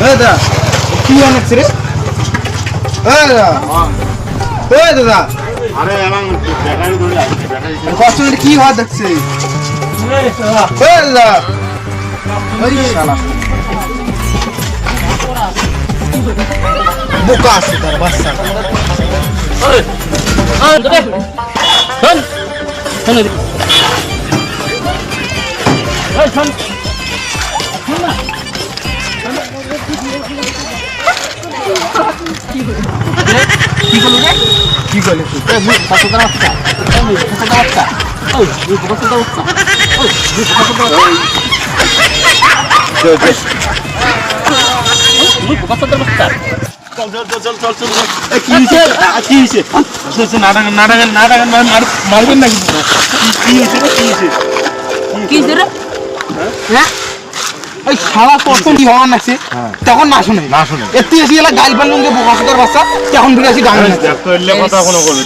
দাদা কি অনেকছে রে দাদা দাদা আরে এমন ব্যাটারি ধরে আছে ব্যাটারি কষ্ট কি হয় দেখছে দাদা ওই শালা বোকা আছে তার বাচ্চা কি বলে মারবেন না ওই শালা প্রথম কি হওয়ার নাকছে তখন না শুনে এতে এসে গেলে গাল পারলুম যে বোকা সুতার বাচ্চা তখন ফিরে আসি গান কথা কোনো করবে